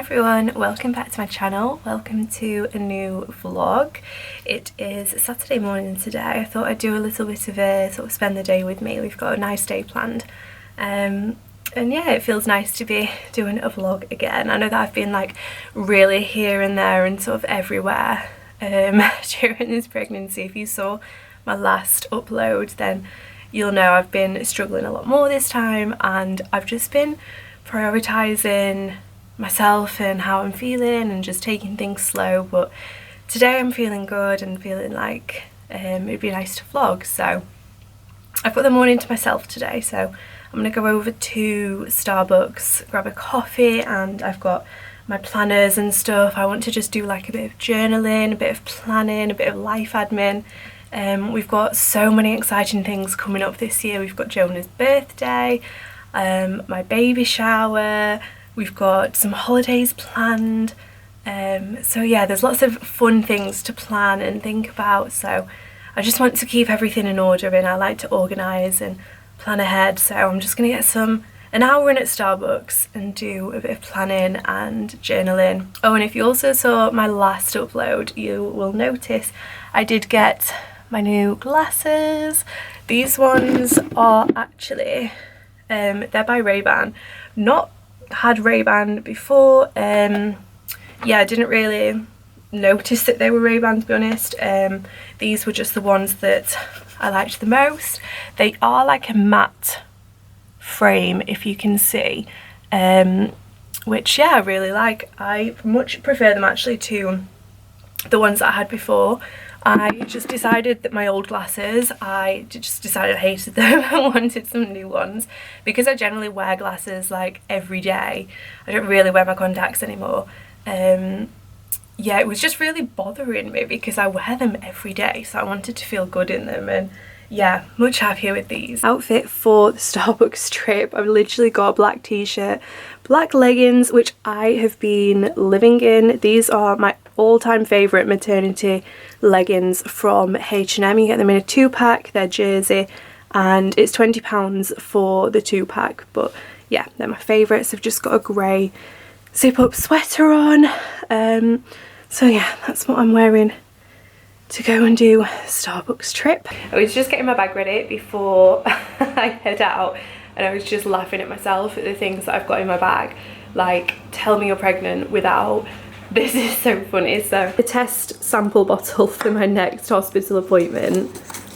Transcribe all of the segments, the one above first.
everyone, welcome back to my channel. Welcome to a new vlog. It is Saturday morning today. I thought I'd do a little bit of a sort of spend the day with me. We've got a nice day planned. And yeah, it feels nice to be doing a vlog again. I know that I've been like really here and there and sort of everywhere during this pregnancy. If you saw my last upload, then you'll know I've been struggling a lot more this time, and I've just been prioritising myself and how I'm feeling and just taking things slow. But today I'm feeling good and feeling like it'd be nice to vlog, so I've got the morning to myself today. So I'm gonna go over to Starbucks, grab a coffee, and I've got my planners and stuff. I want to just do like a bit of journaling, a bit of planning, a bit of life admin. We've got so many exciting things coming up this year. We've got Jonah's birthday, my baby shower, we've got some holidays planned, so yeah, there's lots of fun things to plan and think about. So I just want to keep everything in order, and I like to organise and plan ahead. So I'm just going to get an hour in at Starbucks and do a bit of planning and journaling. Oh, and if you also saw my last upload, you will notice I did get my new glasses. These ones are actually they're by Ray-Ban. Not had Ray-Ban before. Yeah, I didn't really notice that they were Ray-Ban, to be honest. These were just the ones that I liked the most. They are like a matte frame, if you can see, which yeah, I really like. I much prefer them actually to the ones that I had before. I just decided that my old glasses, I hated them and wanted some new ones, because I generally wear glasses like every day. I don't really wear my contacts anymore. Yeah, it was just really bothering me because I wear them every day, so I wanted to feel good in them, and yeah, much happier with these. Outfit for the Starbucks trip, I've literally got a black t-shirt, black leggings, which I have been living in. These are my all-time favourite maternity leggings from H&M. You get them in a 2-pack, they're jersey, and it's £20 for the 2-pack. But yeah, they're my favourites. I've just got a grey zip-up sweater on. So yeah, that's what I'm wearing to go and do a Starbucks trip. I was just getting my bag ready before I head out, and I was just laughing at myself at the things that I've got in my bag. Like, tell me you're pregnant without... This is so funny. So the test sample bottle for my next hospital appointment.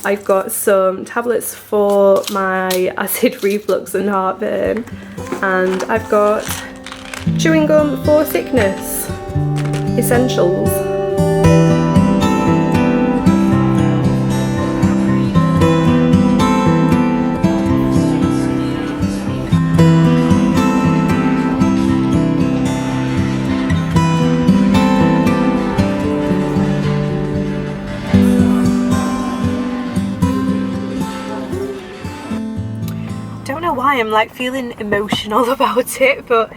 I've got some tablets for my acid reflux and heartburn, and I've got chewing gum for sickness essentials. I'm like feeling emotional about it, but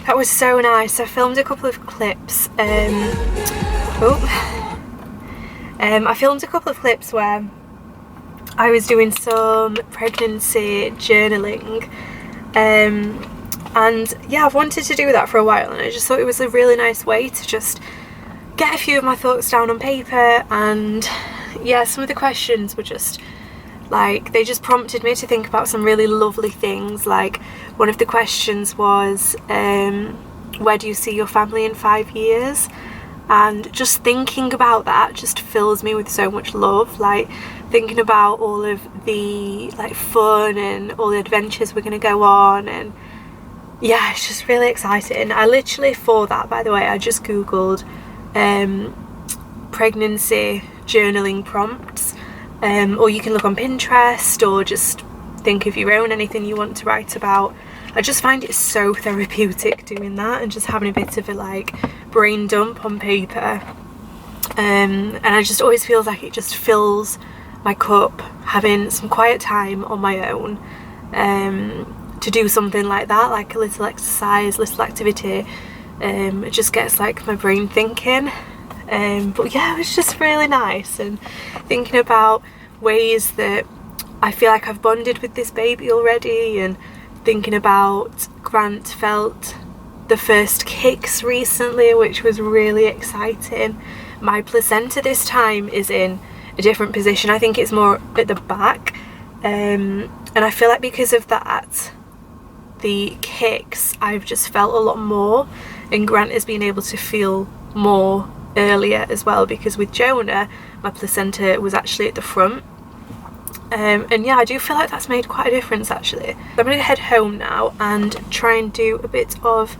that was so nice. I filmed a couple of clips. I filmed a couple of clips where I was doing some pregnancy journaling, and yeah, I've wanted to do that for a while, and I just thought it was a really nice way to just get a few of my thoughts down on paper. And yeah, some of the questions were just like, they just prompted me to think about some really lovely things. Like, one of the questions was, where do you see your family in 5 years? And just thinking about that just fills me with so much love. Like, thinking about all of the like fun and all the adventures we're gonna go on, and yeah, it's just really exciting. I literally, for that, by the way, I just googled pregnancy journaling prompts. Or you can look on Pinterest, or just think of your own, anything you want to write about. I just find it so therapeutic doing that and just having a bit of a like brain dump on paper. And I just always feel like it just fills my cup, having some quiet time on my own to do something like that, like a little exercise, little activity. It just gets like my brain thinking. But yeah, it was just really nice, and thinking about ways that I feel like I've bonded with this baby already, and thinking about Grant felt the first kicks recently, which was really exciting. My placenta this time is in a different position. I think it's more at the back, and I feel like because of that, the kicks, I've just felt a lot more, and Grant has been able to feel more earlier as well, because with Jonah my placenta was actually at the front. And yeah, I do feel like that's made quite a difference actually. So I'm going to head home now and try and do a bit of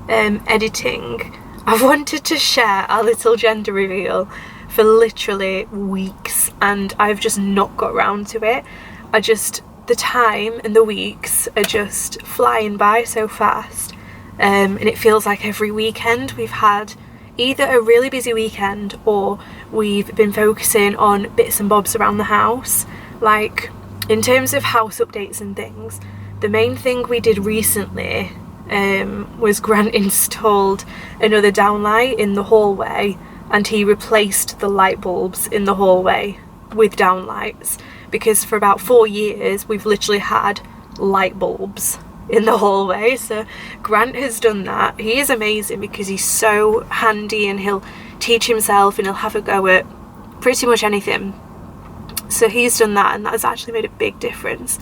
editing. I've wanted to share our little gender reveal for literally weeks, and I've just not got round to it. The time and the weeks are just flying by so fast, and it feels like every weekend we've had either a really busy weekend or we've been focusing on bits and bobs around the house. Like in terms of house updates and things, the main thing we did recently was Grant installed another downlight in the hallway, and he replaced the light bulbs in the hallway with downlights, because for about 4 years we've literally had light bulbs in the hallway. So Grant has done that. He is amazing because he's so handy, and he'll teach himself and he'll have a go at pretty much anything. So he's done that, and that has actually made a big difference.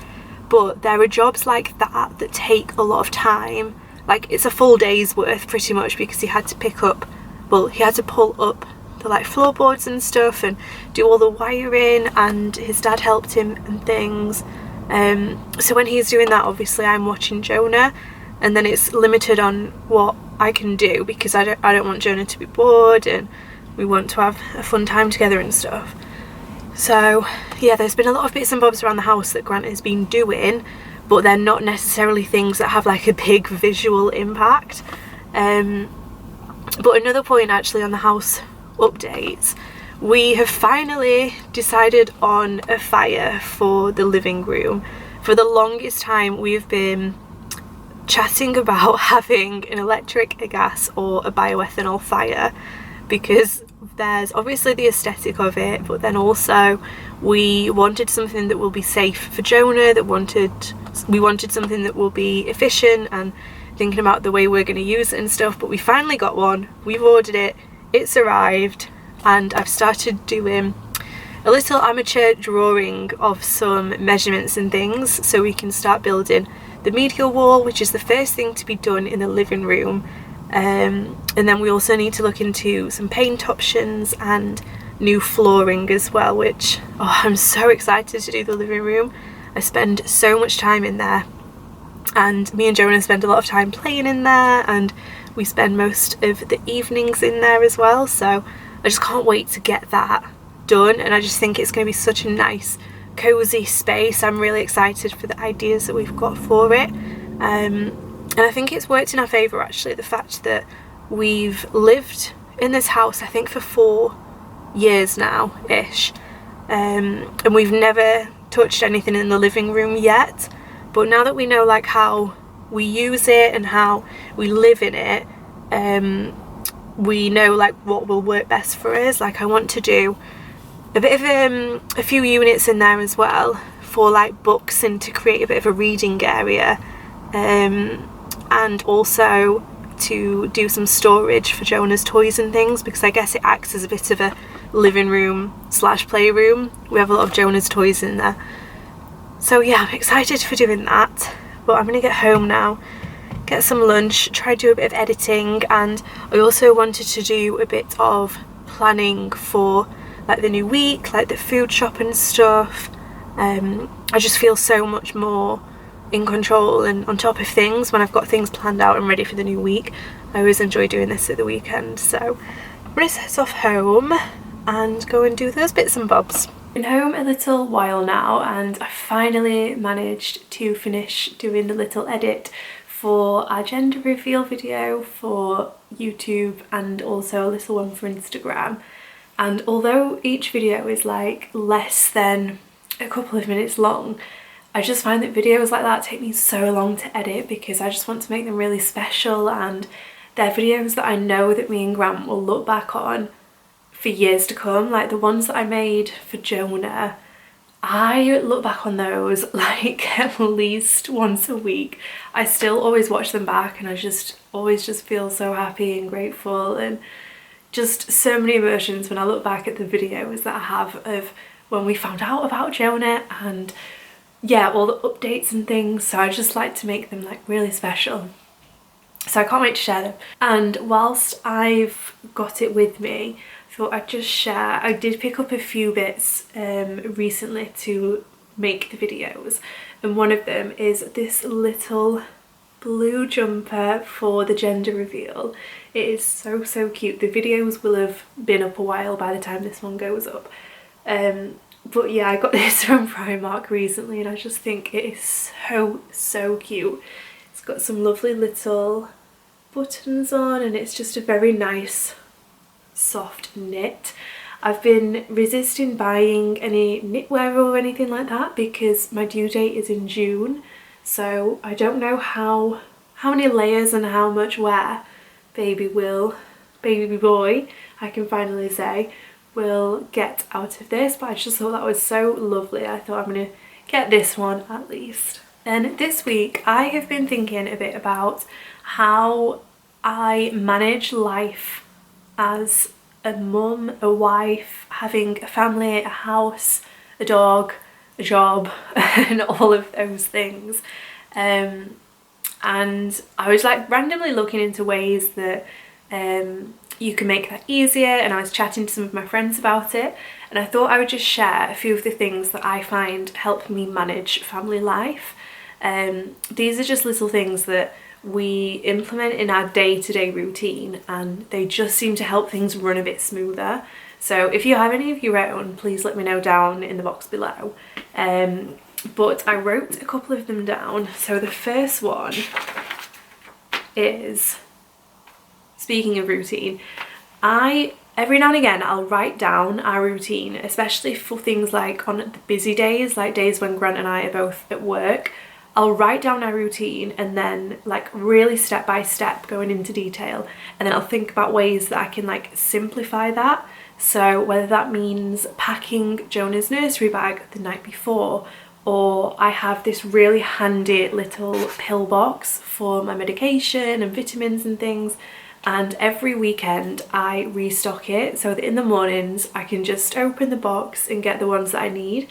But there are jobs like that that take a lot of time. Like it's a full day's worth pretty much, because he had to pull up the like floorboards and stuff and do all the wiring, and his dad helped him and things. So when he's doing that, obviously I'm watching Jonah, and then it's limited on what I can do, because I don't want Jonah to be bored, and we want to have a fun time together and stuff. So yeah, there's been a lot of bits and bobs around the house that Grant has been doing, but they're not necessarily things that have like a big visual impact. But another point actually on the house updates, we have finally decided on a fire for the living room. For the longest time we've been chatting about having an electric, a gas or a bioethanol fire, because there's obviously the aesthetic of it, but then also we wanted something that will be safe for Jonah, we wanted something that will be efficient, and thinking about the way we're going to use it and stuff. But we finally got one, we've ordered it, it's arrived, and I've started doing a little amateur drawing of some measurements and things, so we can start building the medial wall, which is the first thing to be done in the living room. And then we also need to look into some paint options and new flooring as well, which I'm so excited to do the living room. I spend so much time in there, and me and Jonah spend a lot of time playing in there, and we spend most of the evenings in there as well. So I just can't wait to get that done, and I just think it's going to be such a nice cozy space. I'm really excited for the ideas that we've got for it. And I think it's worked in our favour actually, the fact that we've lived in this house I think for 4 years now ish, and we've never touched anything in the living room yet. But now that we know like how we use it and how we live in it, we know like what will work best for us. Like I want to do a bit of a few units in there as well for like books, and to create a bit of a reading area, and also to do some storage for Jonah's toys and things, because I guess it acts as a bit of a living room / playroom. We have a lot of Jonah's toys in there. So yeah, I'm excited for doing that. But I'm gonna get home now, get some lunch, try to do a bit of editing, and I also wanted to do a bit of planning for like the new week, like the food shop and stuff. I just feel so much more in control and on top of things when I've got things planned out and ready for the new week. I always enjoy doing this at the weekend. So I'm gonna set off home and go and do those bits and bobs. Been home a little while now, and I finally managed to finish doing the little edit for our gender reveal video for YouTube, and also a little one for Instagram. And although each video is like less than a couple of minutes long, I just find that videos like that take me so long to edit, because I just want to make them really special, and they're videos that I know that me and Grant will look back on for years to come. Like the ones that I made for Jonah, I look back on those like at least once a week. I still always watch them back and I just always just feel so happy and grateful, and just so many emotions when I look back at the videos that I have of when we found out about Jonah, and yeah, all the updates and things. So I just like to make them like really special. So I can't wait to share them. And whilst I've got it with me, I thought I'd just share. I did pick up a few bits recently to make the videos, and one of them is this little blue jumper for the gender reveal. It is so cute. The videos will have been up a while by the time this one goes up. But yeah, I got this from Primark recently and I just think it is so cute. It's got some lovely little buttons on and it's just a very nice soft knit. I've been resisting buying any knitwear or anything like that because my due date is in June, so I don't know how many layers and how much wear baby boy, I can finally say, will get out of this. But I just thought that was so lovely. I thought I'm gonna get this one at least. Then this week I have been thinking a bit about how I manage life as a mum, a wife, having a family, a house, a dog, a job and all of those things. And I was like randomly looking into ways that you can make that easier, and I was chatting to some of my friends about it, and I thought I would just share a few of the things that I find help me manage family life. These are just little things that we implement in our day-to-day routine and they just seem to help things run a bit smoother. So if you have any of your own, please let me know down in the box below. But I wrote a couple of them down. So the first one is, speaking of routine, every now and again I'll write down our routine, especially for things like on the busy days, like days when Grant and I are both at work. I'll write down our routine and then like really step by step going into detail, and then I'll think about ways that I can like simplify that. So whether that means packing Jonah's nursery bag the night before, or I have this really handy little pill box for my medication and vitamins and things, and every weekend I restock it so that in the mornings I can just open the box and get the ones that I need.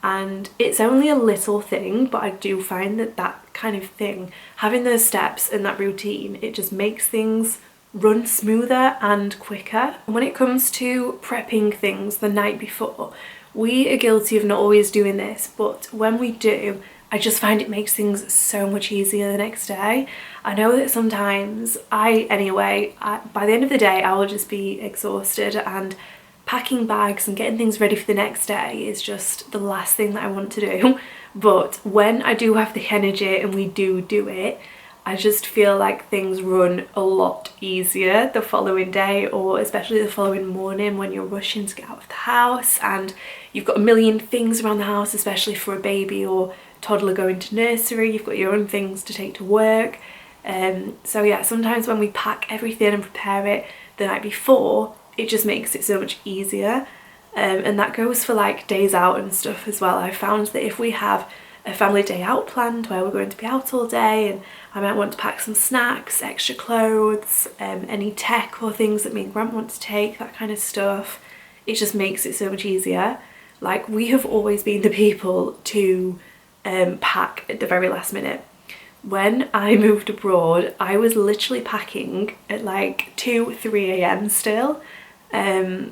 And it's only a little thing, but I do find that that kind of thing, having those steps and that routine, it just makes things run smoother and quicker. And when it comes to prepping things the night before, we are guilty of not always doing this, but when we do, I just find it makes things so much easier the next day. I know that sometimes by the end of the day I will just be exhausted, and packing bags and getting things ready for the next day is just the last thing that I want to do. But when I do have the energy and we do it, I just feel like things run a lot easier the following day, or especially the following morning when you're rushing to get out of the house and you've got a million things around the house, especially for a baby or toddler going to nursery. You've got your own things to take to work. So yeah, sometimes when we pack everything and prepare it the night before, it just makes it so much easier. And that goes for like days out and stuff as well. I found that if we have a family day out planned where we're going to be out all day, and I might want to pack some snacks, extra clothes, any tech or things that me and Grant want to take, that kind of stuff, it just makes it so much easier. Like, we have always been the people to pack at the very last minute. When I moved abroad, I was literally packing at like 2-3 a.m. still,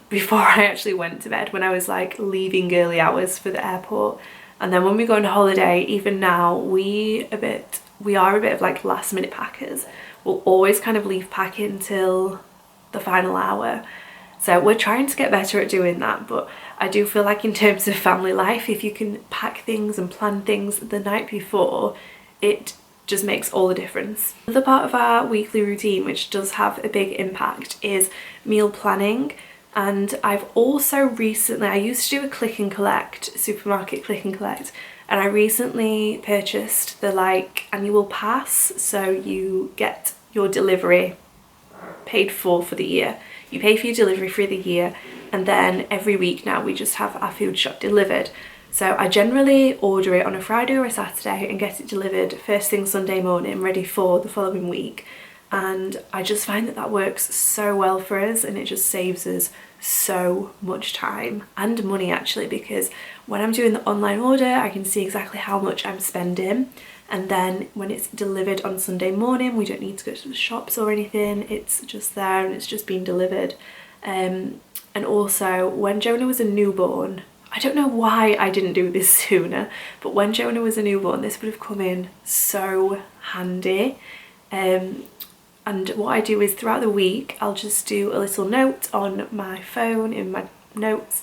before I actually went to bed, when I was like leaving early hours for the airport. And then when we go on holiday, even now, we are a bit of like last minute packers. We'll always kind of leave packing till the final hour. So we're trying to get better at doing that, but I do feel like in terms of family life, if you can pack things and plan things the night before, it just makes all the difference. Another part of our weekly routine, which does have a big impact, is meal planning. And I've also recently, I used to do a click and collect, supermarket click and collect, and I recently purchased the like annual pass, so you get your delivery paid for the year. You pay for your delivery for the year, and then every week now we just have our food shop delivered. So I generally order it on a Friday or a Saturday and get it delivered first thing Sunday morning, ready for the following week. And I just find that that works so well for us, and it just saves us so much time and money actually, because when I'm doing the online order I can see exactly how much I'm spending, and then when it's delivered on Sunday morning we don't need to go to the shops or anything, it's just there and it's just been delivered. And also when Jonah was a newborn, I don't know why I didn't do this sooner, but when Jonah was a newborn this would have come in so handy. And what I do is throughout the week I'll just do a little note on my phone in my notes,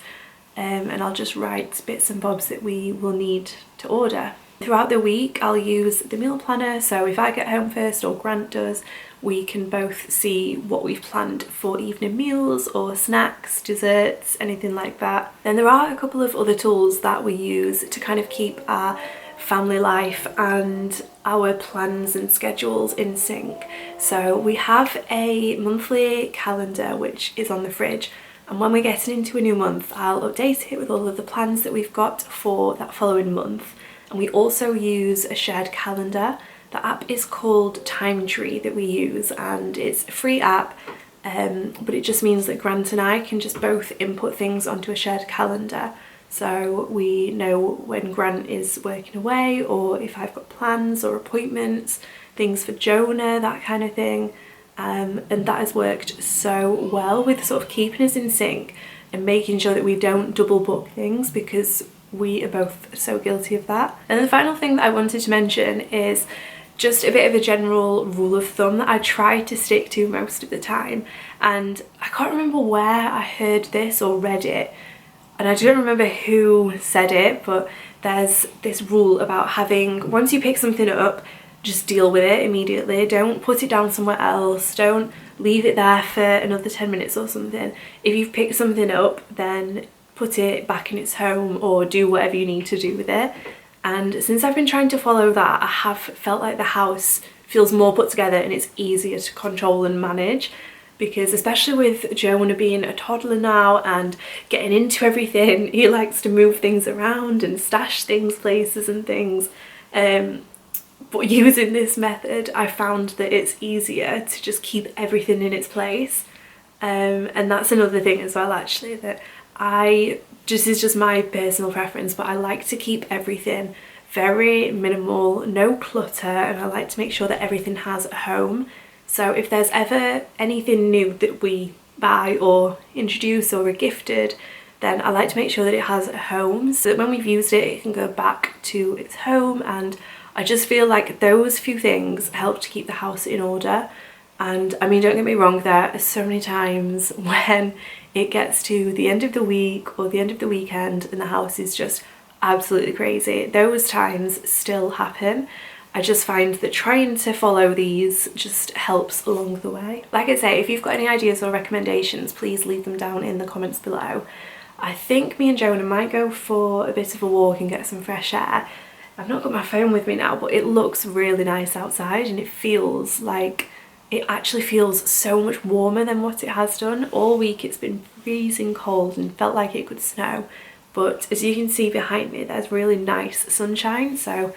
and I'll just write bits and bobs that we will need to order. Throughout the week I'll use the meal planner, so if I get home first or Grant does, we can both see what we've planned for evening meals or snacks, desserts, anything like that. Then there are a couple of other tools that we use to kind of keep our family life and our plans and schedules in sync. So we have a monthly calendar which is on the fridge, and when we're getting into a new month I'll update it with all of the plans that we've got for that following month. And we also use a shared calendar. The app is called Time Tree that we use, and it's a free app, but it just means that Grant and I can just both input things onto a shared calendar. So we know when Grant is working away, or if I've got plans or appointments, things for Jonah, that kind of thing. And that has worked so well with sort of keeping us in sync and making sure that we don't double book things, because we are both so guilty of that. And the final thing that I wanted to mention is just a bit of a general rule of thumb that I try to stick to most of the time. And I can't remember where I heard this or read it, and I don't remember who said it, but there's this rule about having, once you pick something up, just deal with it immediately. Don't put it down somewhere else. Don't leave it there for another 10 minutes or something. If you've picked something up, then put it back in its home or do whatever you need to do with it. And since I've been trying to follow that, I have felt like the house feels more put together and it's easier to control and manage. Because especially with Jonah being a toddler now and getting into everything, he likes to move things around and stash things places and things. But using this method, I found that it's easier to just keep everything in its place. And that's another thing as well actually, that this is just my personal preference, but I like to keep everything very minimal, no clutter, and I like to make sure that everything has a home. So if there's ever anything new that we buy or introduce or are gifted, then I like to make sure that it has a home, so that when we've used it, it can go back to its home. And I just feel like those few things help to keep the house in order. And I mean, don't get me wrong, there are so many times when it gets to the end of the week or the end of the weekend and the house is just absolutely crazy. Those times still happen. I just find that trying to follow these just helps along the way. Like I say, if you've got any ideas or recommendations, please leave them down in the comments below. I think me and Jonah might go for a bit of a walk and get some fresh air. I've not got my phone with me now, but it looks really nice outside and it feels like, it actually feels so much warmer than what it has done. All week it's been freezing cold and felt like it could snow, but as you can see behind me, there's really nice sunshine. So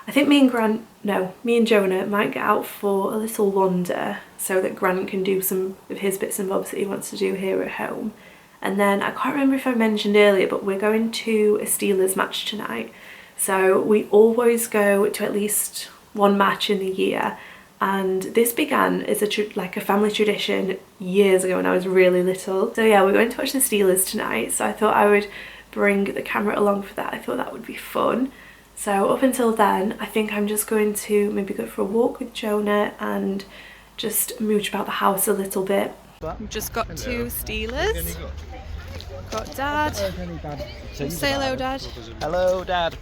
I think me and Jonah might get out for a little wander so that Grant can do some of his bits and bobs that he wants to do here at home. And then I can't remember if I mentioned earlier, but we're going to a Steelers match tonight. So we always go to at least one match in the year. And this began as like a family tradition years ago when I was really little. So yeah, we're going to watch the Steelers tonight. So I thought I would bring the camera along for that. I thought that would be fun. So up until then, I think I'm just going to maybe go for a walk with Jonah and just mooch about the house a little bit. We've just got to Steelers. Got Dad. Say hello, Dad. Hello, Dad.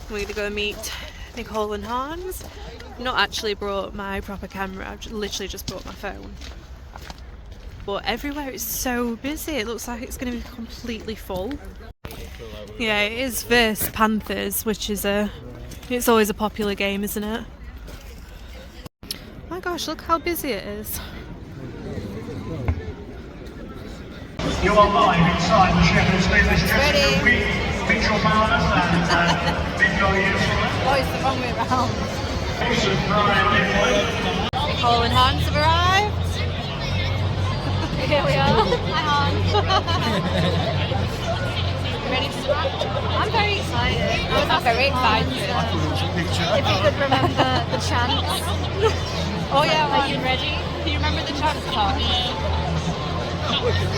We're going to go meet Nicole and Hans. Not actually brought my proper camera, I've literally just brought my phone. But everywhere is so busy, it looks like it's going to be completely full. Yeah, it is versus Panthers, which is it's always a popular game, isn't it? My gosh, look how busy it is. You are live inside the Shepherd's Business dressing room with Mitchell Barnes and Nico Usler. Oh, it's the wrong way around. Wilson, Brian Nicholas. Cole and Hans have arrived. Here we are. Hi Hans. You ready to start? I'm very excited. I was not very excited. If you could remember the chants. Oh yeah, are you ready? Do you remember the chants, Hans?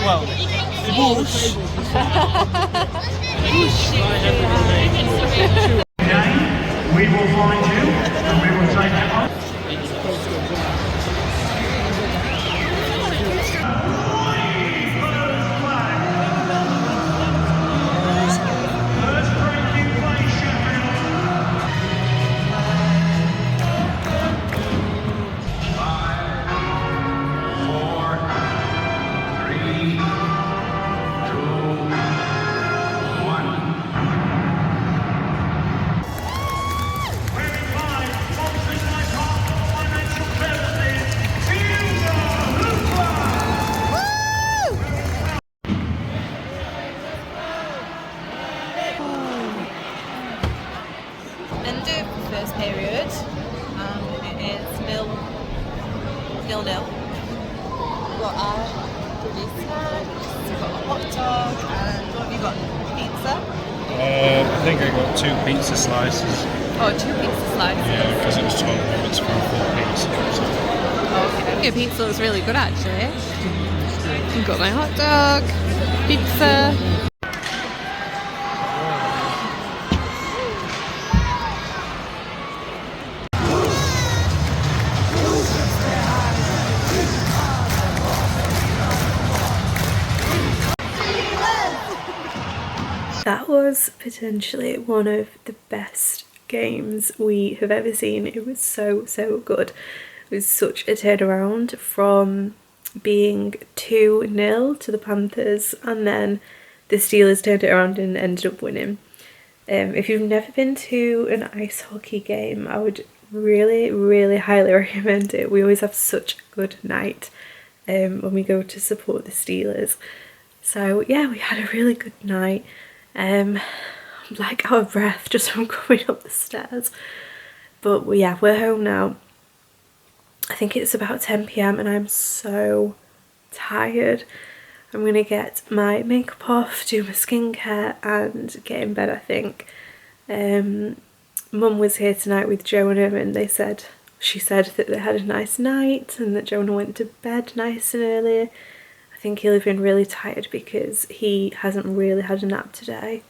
Well, whoosh. We will find you and we will take it on. End of first period, it is nil. Got our goodie snacks, we've got a hot dog, and what have you got? Pizza? I think I got 2 pizza slices. Oh, 2 pizza slices. Yeah, because it was 12 minutes for a full pizza. So. Okay. Your pizza looks really good actually. I've got my hot dog, pizza. That was potentially one of the best games we have ever seen. It was so good. It was such a turnaround from being 2-0 to the Panthers, and then the Steelers turned it around and ended up winning. If you've never been to an ice hockey game, I would really highly recommend it. We always have such a good night when we go to support the Steelers. So yeah, we had a really good night. I'm like out of breath just from coming up the stairs, but yeah, we're home now. I think it's about 10 p.m. and I'm so tired. I'm gonna get my makeup off, do my skincare and get in bed, I think. Mum was here tonight with Jonah and she said that they had a nice night and that Jonah went to bed nice and early. I think he'll have been really tired because he hasn't really had a nap today.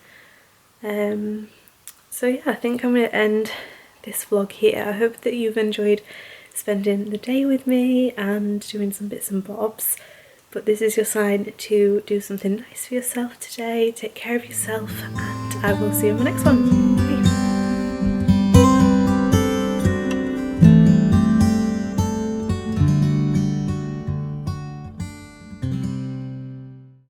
So yeah, I think I'm going to end this vlog here. I hope that you've enjoyed spending the day with me and doing some bits and bobs. But this is your sign to do something nice for yourself today. Take care of yourself and I will see you in the next one.